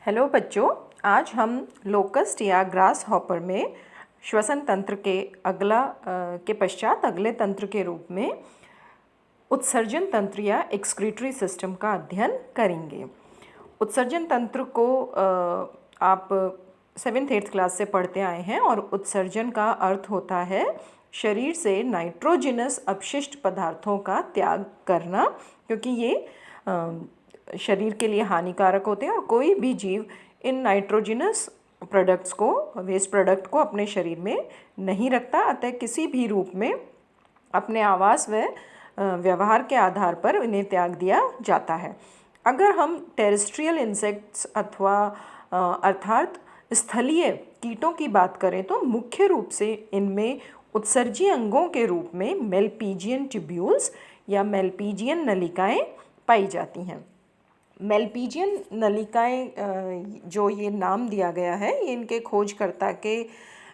Hello बच्चों, आज हम लोकस्ट या ग्रास हॉपर में श्वसन तंत्र के पश्चात अगले तंत्र के रूप में उत्सर्जन तंत्र या एक्सक्रीटरी सिस्टम का अध्ययन करेंगे। उत्सर्जन तंत्र को आप 7th-8th क्लास से पढ़ते आए हैं और उत्सर्जन का अर्थ होता है शरीर से नाइट्रोजिनस अपशिष्ट पदार्थों का त्याग करना, क्योंकि ये शरीर के लिए हानिकारक होते हैं और कोई भी जीव इन नाइट्रोजिनस प्रोडक्ट्स को, वेस्ट प्रोडक्ट को अपने शरीर में नहीं रखता। अतः किसी भी रूप में अपने आवास व व्यवहार के आधार पर इन्हें त्याग दिया जाता है। अगर हम टेरेस्ट्रियल इंसेक्ट्स अथवा अर्थात स्थलीय कीटों की बात करें तो मुख्य रूप से इनमें उत्सर्जी अंगों के रूप में मेलपीजियन ट्यूब्यूल्स या मेलपीजियन नलिकाएं पाई जाती हैं। मेलपीजियन नलिकाएं जो ये नाम दिया गया है, ये इनके खोजकर्ता के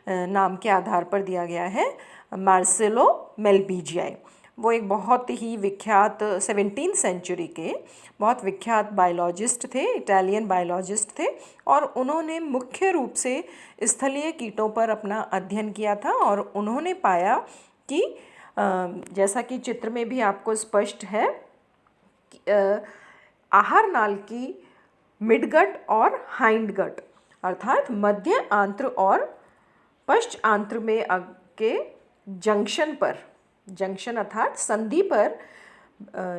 नाम के आधार पर दिया गया है, मार्सेलो मेलपीजियाई। वो एक बहुत ही विख्यात 17th सेंचुरी के बहुत विख्यात बायोलॉजिस्ट थे, इटालियन बायोलॉजिस्ट थे, और उन्होंने मुख्य रूप से स्थलीय कीटों पर अपना अध्ययन किया था। और उन्होंने पाया कि जैसा कि चित्र में भी आपको स्पष्ट है, आहार नाल की मिडगट और हाइंडगट अर्थात मध्य आंत्र और पश्च आंत्र में के जंक्शन अर्थात संधि पर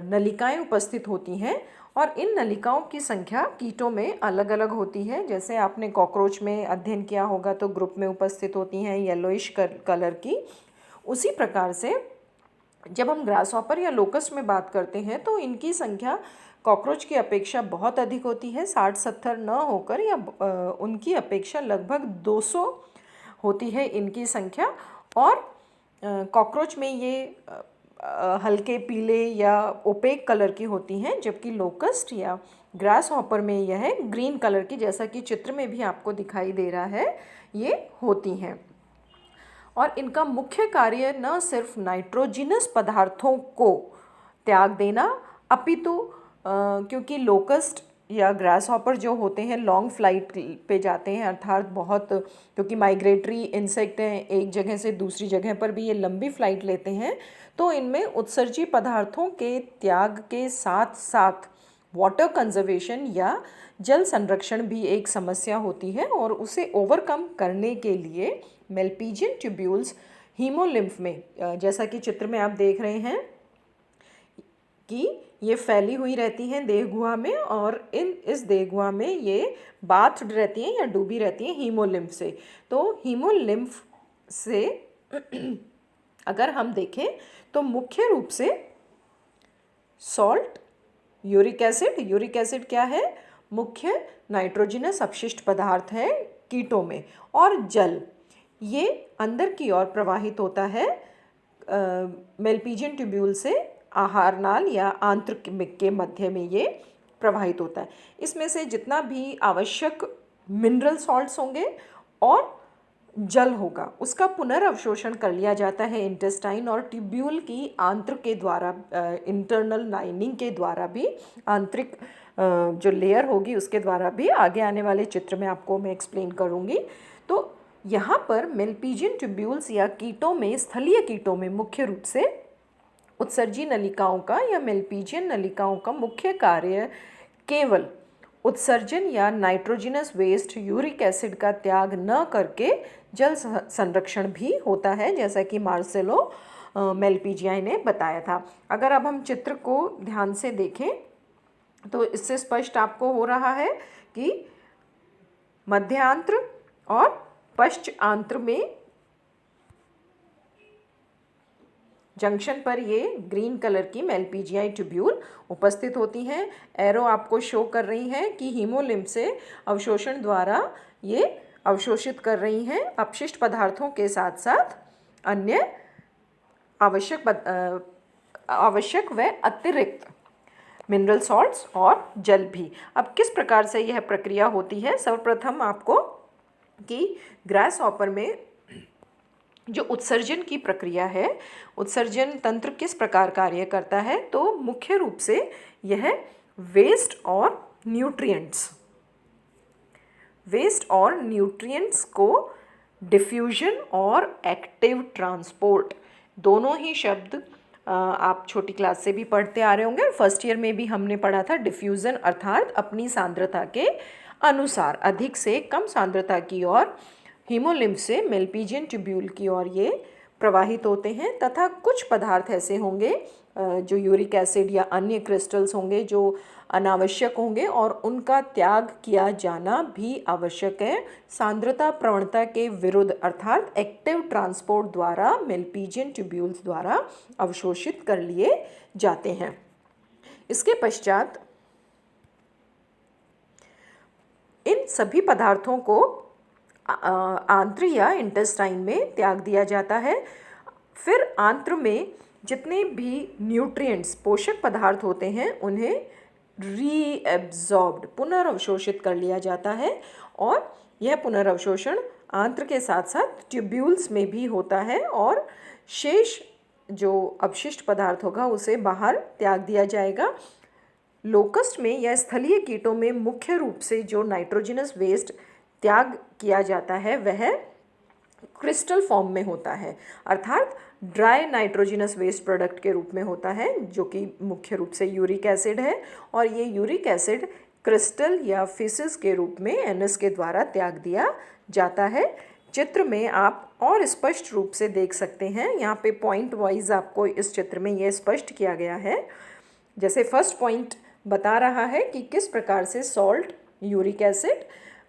नलिकाएं उपस्थित होती हैं। और इन नलिकाओं की संख्या कीटों में अलग अलग होती है। जैसे आपने कॉकरोच में अध्ययन किया होगा तो ग्रुप में उपस्थित होती हैं येलोइश कलर की। उसी प्रकार से जब हम ग्रास हॉपर या लोकस्ट में बात करते हैं तो इनकी संख्या कॉकरोच की अपेक्षा बहुत अधिक होती है, 60-70 न होकर, या उनकी अपेक्षा लगभग 200 होती है इनकी संख्या। और कॉकरोच में ये हल्के पीले या ओपेक कलर की होती हैं, जबकि लोकस्ट या ग्रास हॉपर में यह ग्रीन कलर की, जैसा कि चित्र में भी आपको दिखाई दे रहा है, ये होती हैं। और इनका मुख्य कार्य न सिर्फ नाइट्रोजिनस पदार्थों को त्याग देना, अपितु क्योंकि लोकस्ट या ग्रास हॉपर जो होते हैं लॉन्ग फ्लाइट पे जाते हैं, अर्थात बहुत, क्योंकि माइग्रेटरी इंसेक्ट हैं, एक जगह से दूसरी जगह पर भी ये लंबी फ्लाइट लेते हैं, तो इनमें उत्सर्जी पदार्थों के त्याग के साथ साथ वाटर कंजर्वेशन या जल संरक्षण भी एक समस्या होती है। और उसे ओवरकम करने के लिए मेलपीजियन ट्यूब्यूल्स हीमोलिम्फ में, जैसा कि चित्र में आप देख रहे हैं कि ये फैली हुई रहती हैं देह गुहा में, और इस देह गुहा में ये बाथड रहती हैं या डूबी रहती हैं हीमोलिम्फ से। तो हीमोलिम्फ से अगर हम देखें तो मुख्य रूप से सॉल्ट, यूरिक एसिड क्या है? मुख्य नाइट्रोजिनस अपशिष्ट पदार्थ है कीटों में। और जल ये अंदर की ओर प्रवाहित होता है मेलपीजियन ट्यूब्यूल से आहार नाल या आंत्र के मध्य में ये प्रवाहित होता है। इसमें से जितना भी आवश्यक मिनरल सॉल्ट्स होंगे और जल होगा, उसका पुनर्अवशोषण कर लिया जाता है इंटेस्टाइन और ट्यूब्यूल की आंत्र के द्वारा, इंटरनल लाइनिंग के द्वारा भी, आंतरिक जो लेयर होगी उसके द्वारा भी। आगे आने वाले चित्र में आपको मैं एक्सप्लेन करूँगी। तो यहाँ पर मेलपीजियन ट्यूब्यूल्स या कीटों में, स्थलीय कीटों में मुख्य रूप से उत्सर्जी नलिकाओं का या मेलपीजियन नलिकाओं का मुख्य कार्य केवल उत्सर्जन या नाइट्रोजिनस वेस्ट, यूरिक एसिड का त्याग न करके जल संरक्षण भी होता है, जैसा कि मार्सेलो मेलपीजियाई ने बताया था। अगर अब हम चित्र को ध्यान से देखें तो इससे स्पष्ट आपको हो रहा है कि मध्यांत्र और पश्च आंत्र में जंक्शन पर ये ग्रीन कलर की मेलपीजियाई ट्यूब्यूल उपस्थित होती हैं। एरो आपको शो कर रही हैं कि हीमोलिम्फ से अवशोषण द्वारा ये अवशोषित कर रही हैं अपशिष्ट पदार्थों के साथ साथ अन्य आवश्यक व अतिरिक्त मिनरल सॉल्ट्स और जल भी। अब किस प्रकार से यह प्रक्रिया होती है? सर्वप्रथम आपको कि ग्रास हॉपर में जो उत्सर्जन की प्रक्रिया है, उत्सर्जन तंत्र किस प्रकार कार्य करता है, तो मुख्य रूप से यह वेस्ट और न्यूट्रिएंट्स वेस्ट और न्यूट्रिएंट्स को डिफ्यूजन और एक्टिव ट्रांसपोर्ट, दोनों ही शब्द आप छोटी क्लास से भी पढ़ते आ रहे होंगे। फर्स्ट ईयर में भी हमने पढ़ा था। डिफ्यूज़न अर्थात अपनी सांद्रता के अनुसार अधिक से कम सांद्रता की ओर हीमोलिम्फ से मेलपीजियन ट्यूब्यूल की ओर ये प्रवाहित होते हैं, तथा कुछ पदार्थ ऐसे होंगे जो यूरिक एसिड या अन्य क्रिस्टल्स होंगे जो अनावश्यक होंगे और उनका त्याग किया जाना भी आवश्यक है सांद्रता प्रवणता के विरुद्ध अर्थात एक्टिव ट्रांसपोर्ट द्वारा मेलपीजियन ट्यूब्यूल्स द्वारा अवशोषित कर लिए जाते हैं। इसके पश्चात इन सभी पदार्थों को आंत्र या इंटेस्टाइन में त्याग दिया जाता है। फिर आंत्र में जितने भी न्यूट्रिएंट्स पोषक पदार्थ होते हैं उन्हें रीएब्जॉर्ब्ड पुनर्अवशोषित कर लिया जाता है और यह पुनर्अवशोषण आंत्र के साथ साथ ट्यूब्यूल्स में भी होता है और शेष जो अपशिष्ट पदार्थ होगा उसे बाहर त्याग दिया जाएगा। लोकस्ट में या स्थलीय कीटों में मुख्य रूप से जो नाइट्रोजनस वेस्ट त्याग किया जाता है वह क्रिस्टल फॉर्म में होता है अर्थात ड्राई नाइट्रोजनस वेस्ट प्रोडक्ट के रूप में होता है, जो कि मुख्य रूप से यूरिक एसिड है। और ये यूरिक एसिड क्रिस्टल या फिसिस के रूप में एनएस के द्वारा त्याग दिया जाता है। चित्र में आप और स्पष्ट रूप से देख सकते हैं, यहाँ पे पॉइंट वाइज आपको इस चित्र में यह स्पष्ट किया गया है। जैसे फर्स्ट पॉइंट बता रहा है कि किस प्रकार से सॉल्ट, यूरिक एसिड,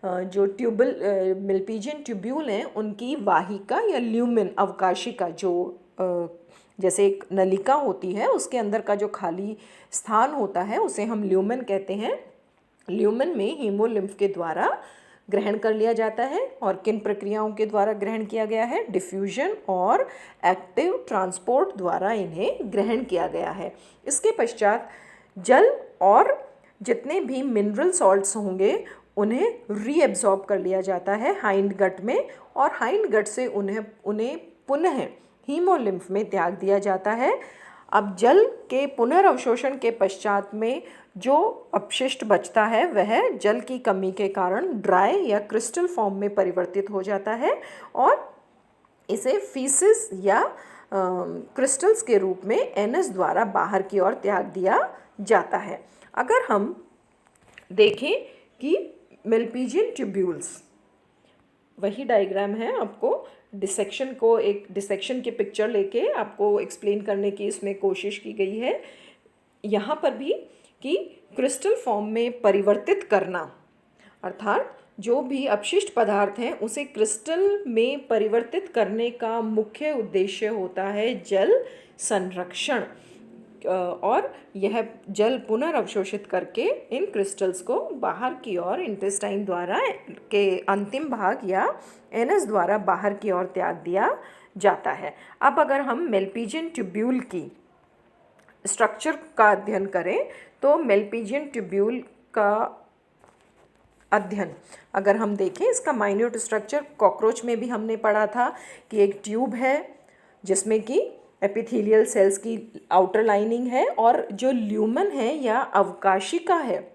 जो मेलपीजियन ट्यूब्यूल हैं उनकी वाहिका या ल्यूमेन अवकाशिका, जो जैसे एक नलिका होती है उसके अंदर का जो खाली स्थान होता है उसे हम ल्यूमेन कहते हैं। ल्यूमेन में हीमोलिम्फ के द्वारा ग्रहण कर लिया जाता है और किन प्रक्रियाओं के द्वारा ग्रहण किया गया है? डिफ्यूजन और एक्टिव ट्रांसपोर्ट द्वारा इन्हें ग्रहण किया गया है। इसके पश्चात जल और जितने भी मिनरल सॉल्ट्स होंगे उन्हें रीएब्जॉर्ब कर लिया जाता है हाइंड गट में और हाइंड गट से उन्हें पुनः हीमोलिम्फ में त्याग दिया जाता है। अब जल के पुनर्अवशोषण के पश्चात में जो अपशिष्ट बचता है वह जल की कमी के कारण ड्राई या क्रिस्टल फॉर्म में परिवर्तित हो जाता है और इसे फीसिस या क्रिस्टल्स के रूप में एनएस द्वारा बाहर की ओर त्याग दिया जाता है। अगर हम देखें कि मेलपीजियन ट्यूब्यूल्स, वही डायग्राम है, आपको डिसेक्शन को एक डिसेक्शन की पिक्चर लेके आपको एक्सप्लेन करने की इसमें कोशिश की गई है। यहाँ पर भी कि क्रिस्टल फॉर्म में परिवर्तित करना अर्थात जो भी अपशिष्ट पदार्थ हैं उसे क्रिस्टल में परिवर्तित करने का मुख्य उद्देश्य होता है जल संरक्षण, और यह जल पुनर्अवशोषित करके इन क्रिस्टल्स को बाहर की ओर इंटेस्टाइन द्वारा के अंतिम भाग या एनएस द्वारा बाहर की ओर त्याग दिया जाता है। अब अगर हम मेलपीजियन ट्यूब्यूल की स्ट्रक्चर का अध्ययन करें तो मेलपीजियन ट्यूब्यूल का अध्ययन अगर हम देखें, इसका माइन्यूट स्ट्रक्चर कॉकरोच में भी हमने पढ़ा था कि एक ट्यूब है जिसमें कि एपिथेलियल सेल्स की आउटर लाइनिंग है और जो ल्यूमन है या अवकाशिका है,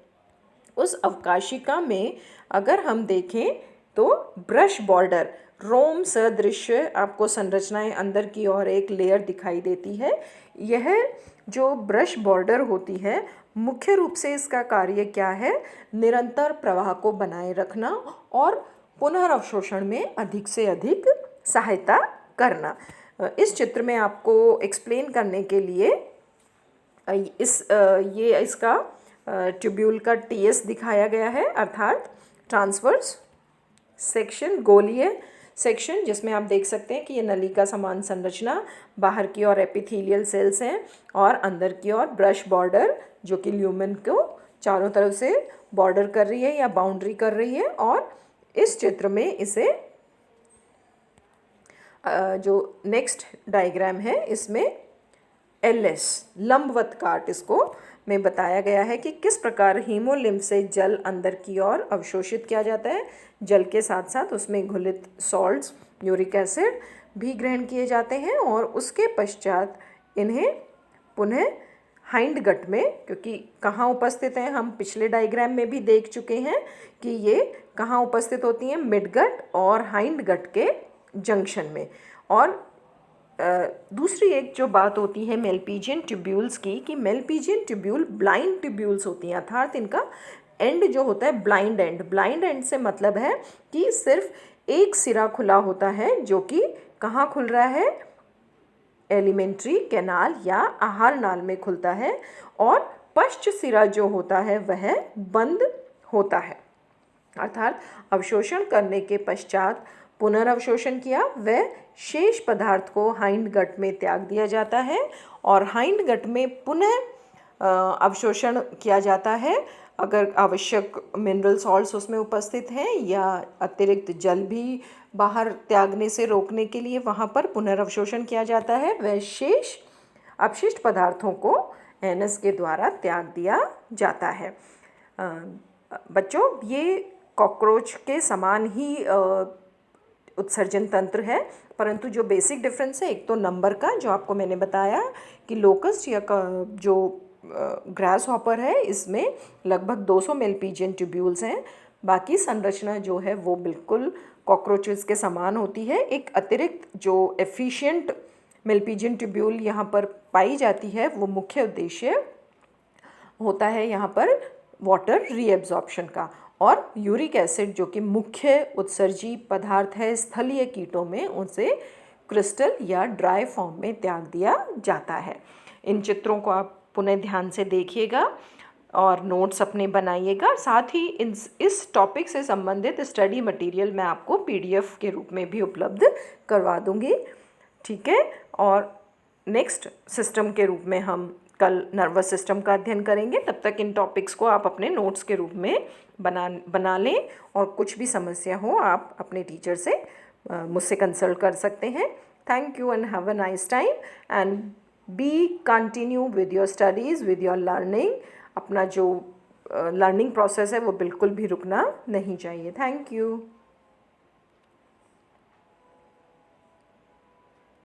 उस अवकाशिका में अगर हम देखें तो ब्रश बॉर्डर रोम सदृश आपको संरचनाएं अंदर की ओर एक लेयर दिखाई देती है। यह जो ब्रश बॉर्डर होती है मुख्य रूप से इसका कार्य क्या है? निरंतर प्रवाह को बनाए रखना और पुनर्अवशोषण में अधिक से अधिक सहायता करना। इस चित्र में आपको एक्सप्लेन करने के लिए ये इसका ट्यूब्यूल का टीएस दिखाया गया है अर्थात ट्रांसवर्स सेक्शन, गोलीय सेक्शन, जिसमें आप देख सकते हैं कि ये नलिका समान संरचना, बाहर की ओर एपिथेलियल सेल्स हैं और अंदर की ओर ब्रश बॉर्डर जो कि ल्यूमेन को चारों तरफ से बॉर्डर कर रही है या बाउंड्री कर रही है। और इस चित्र में इसे जो नेक्स्ट डायग्राम है इसमें एलएस लंबवत काट इसको में बताया गया है कि किस प्रकार हीमोलिम्फ से जल अंदर की ओर अवशोषित किया जाता है। जल के साथ साथ उसमें घुलित सॉल्ट्स, यूरिक एसिड भी ग्रहण किए जाते हैं और उसके पश्चात इन्हें पुनः हाइंड गट में, क्योंकि कहाँ उपस्थित हैं हम पिछले डायग्राम में भी देख चुके हैं कि ये कहाँ उपस्थित होती हैं? मिडगट और हाइंड गट के जंक्शन में। और दूसरी एक जो बात होती है मेलपीजियन ट्यूब्यूल्स की, कि मेलपीजियन ट्यूब्यूल ब्लाइंड ट्यूब्यूल्स होती हैं, अर्थात इनका एंड जो होता है ब्लाइंड एंड। ब्लाइंड एंड से मतलब है कि सिर्फ एक सिरा खुला होता है, जो कि कहाँ खुल रहा है? एलिमेंट्री कैनाल या आहार नाल में खुलता है, और पश्च सिरा जो होता है वह बंद होता है। अर्थात अवशोषण करने के पश्चात पुनर्अवशोषण किया, वह शेष पदार्थ को हाइंड गट में त्याग दिया जाता है, और हाइंड गट में पुनः अवशोषण किया जाता है अगर आवश्यक मिनरल सॉल्ट्स उसमें उपस्थित हैं, या अतिरिक्त जल भी बाहर त्यागने से रोकने के लिए वहाँ पर पुनर्अवशोषण किया जाता है। वह शेष अपशिष्ट पदार्थों को एनएस के द्वारा त्याग दिया जाता है। बच्चों, ये कॉकरोच के समान ही उत्सर्जन तंत्र है, परंतु जो बेसिक डिफरेंस है, एक तो नंबर का, जो आपको मैंने बताया कि लोकस्ट या जो ग्रास हॉपर है इसमें लगभग 200 मेलपीजियन ट्यूब्यूल्स हैं। बाकी संरचना जो है वो बिल्कुल कॉकरोचेस के समान होती है। एक अतिरिक्त जो एफिशिएंट मेलपीजियन ट्यूब्यूल यहाँ पर पाई जाती है, वो मुख्य उद्देश्य होता है यहाँ पर वाटर रीएब्जॉर्प्शन का, और यूरिक एसिड जो कि मुख्य उत्सर्जी पदार्थ है स्थलीय कीटों में, उसे क्रिस्टल या ड्राई फॉर्म में त्याग दिया जाता है। इन चित्रों को आप पुनः ध्यान से देखिएगा और नोट्स अपने बनाइएगा। साथ ही इस टॉपिक से संबंधित स्टडी मटेरियल मैं आपको पीडीएफ के रूप में भी उपलब्ध करवा दूंगी, ठीक है। और नेक्स्ट सिस्टम के रूप में हम कल नर्वस सिस्टम का अध्ययन करेंगे। तब तक इन टॉपिक्स को आप अपने नोट्स के रूप में बना लें, और कुछ भी समस्या हो आप अपने टीचर से मुझसे कंसल्ट कर सकते हैं। Thank you and have a nice time, and B continue with your studies, with your learning. अपना जो लर्निंग प्रोसेस है वो बिल्कुल भी रुकना नहीं चाहिए। Thank you.